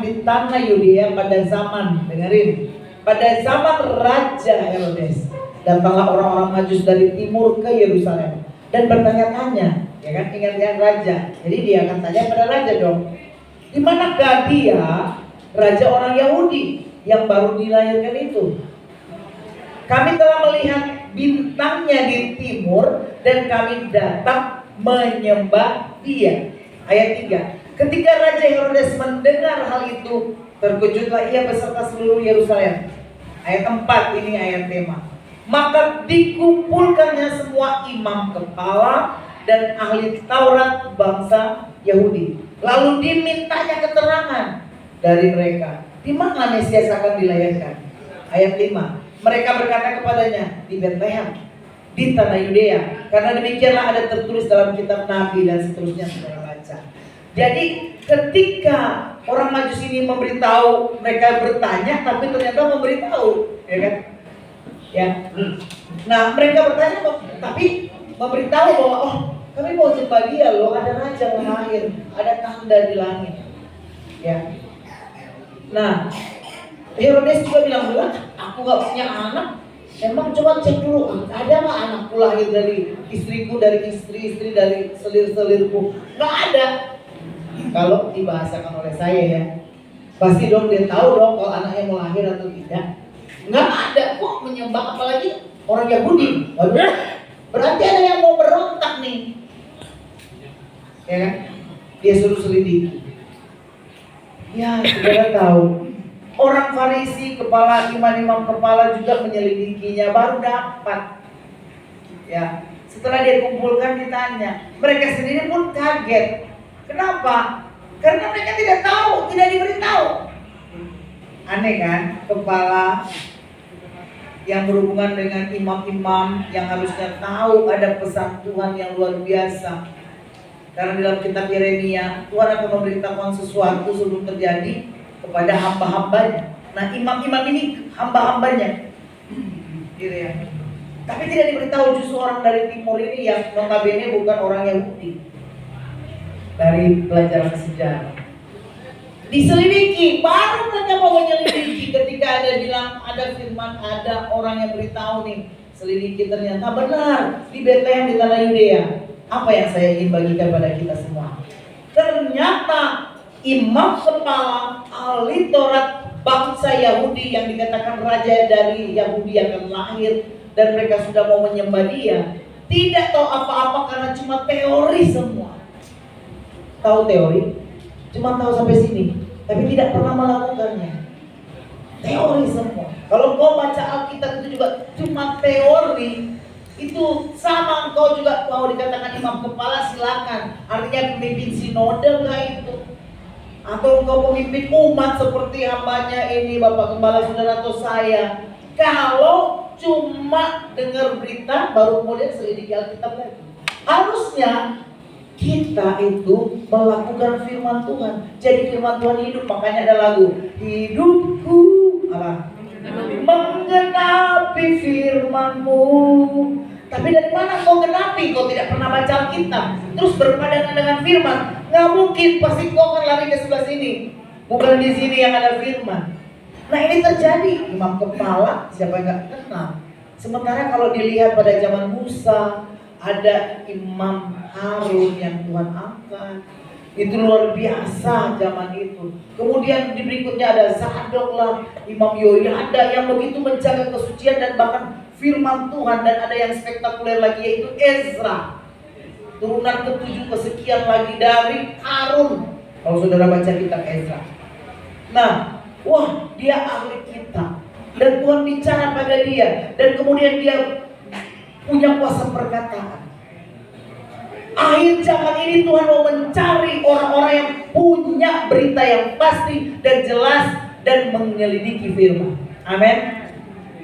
di tanah Yudea pada zaman, dengerin, pada zaman Raja Herodes, datanglah orang-orang Majus dari timur ke Yerusalem dan bertanya-tanya, ya kan, ingat raja. Jadi dia akan tanya pada raja dong, di manakah dia, raja orang Yahudi yang baru dilahirkan itu? Kami telah melihat bintangnya di timur dan kami datang menyembah dia. Ayat 3. Ketika Raja Herodes mendengar hal itu, terkejutlah ia beserta seluruh Yerusalem. Ayat 4, ini ayat tema. Maka dikumpulkannya semua imam kepala dan ahli Taurat bangsa Yahudi. Lalu dimintanya keterangan dari mereka, di mana Mesias akan dilahirkan. Ayat 5. Mereka berkata kepadanya, di Betlehem, di tanah Yudea, karena demikianlah ada tertulis dalam kitab Nabi, dan seterusnya saudara baca. Jadi ketika orang Majus ini memberitahu, mereka bertanya, tapi ternyata memberitahu, ya kan? Ya. Nah, mereka bertanya, tapi memberitahu bahwa kami mau sembah dia loh, ada raja yang lahir, ada tanda di langit. Ya. Nah, Herodes juga bilang, aku gak punya anak. Emang coba cek dulu, ada gak anakku lahir dari istriku, dari istri-istri, dari selir-selirku? Gak ada. Kalau dibahasakan oleh saya ya, pasti dong dia tahu dong kalau anaknya mau lahir atau tidak. Gak ada kok menyembah, apalagi orang Yahudi. Waduh, berarti ada yang mau berontak nih. Ya kan? Dia suruh selidiki. Ya, saudara tahu, orang Farisi, kepala imam-imam kepala juga menyelidikinya, baru dapat. Ya, setelah dia kumpulkan ditanya, mereka sendiri pun kaget. Kenapa? Karena mereka tidak tahu, tidak diberitahu. Aneh kan? Kepala yang berhubungan dengan imam-imam yang harusnya tahu ada pesan Tuhan yang luar biasa. Karena dalam kitab Yeremia, Tuhan akan memberitahukan sesuatu sebelum terjadi kepada hamba-hambanya. Nah, imam-imam ini hamba-hambanya, gitu ya. Tapi tidak diberitahu justru orang dari timur ini yang notabene bukan orang Yahudi. Dari pelajaran sejarah diselidiki, baru mereka mau menyelidiki. Ketika ada bilang, ada firman, ada orang yang beritahu nih, selidiki, ternyata benar di Betlehem di tanah Yudea. Apa yang saya ingin bagikan pada kita semua? Ternyata imam kepala ahli Taurat bangsa Yahudi yang dikatakan raja dari Yahudi akan lahir dan mereka sudah mau menyembah dia, tidak tahu apa-apa karena cuma teori semua. Tahu teori, cuma tahu sampai sini, tapi tidak pernah melakukannya. Teori semua. Kalau kau baca Alkitab itu juga cuma teori, itu sama engkau juga mau dikatakan imam kepala, silakan. Artinya pemimpin sinode lah itu. Atau engkau pemimpin umat seperti hambanya ini, Bapak Gembala Saudara atau saya. Kalau cuma dengar berita baru kemudian selidiki Alkitab lagi. Harusnya kita itu melakukan firman Tuhan. Jadi firman Tuhan hidup, makanya ada lagu hidupku apa? Menggenapi firman-Mu. Tapi dari mana kau genapi? Kau tidak pernah baca Alkitab, terus berpadangan dengan firman. Nggak mungkin, pasti kau akan lari ke sebelah sini. Bukan di sini yang ada firman. Nah, ini terjadi. Imam kepala, siapa yang nggak kenal? Sementara kalau dilihat pada zaman Musa, ada Imam Harun yang Tuhan angkat. Itu luar biasa zaman itu. Kemudian di berikutnya ada Zadok lah, Imam Yoyada yang begitu menjaga kesucian dan bahkan firman Tuhan. Dan ada yang spektakuler lagi yaitu Ezra, turunan ke-7 kesekian lagi dari Harun. Kalau saudara baca kitab Ezra. Nah, wah, dia ahli kitab dan Tuhan bicara pada dia, dan kemudian dia punya kuasa perkataan. Akhir zaman ini Tuhan mau mencari orang-orang yang punya berita yang pasti dan jelas dan menyelidiki firman. Amin.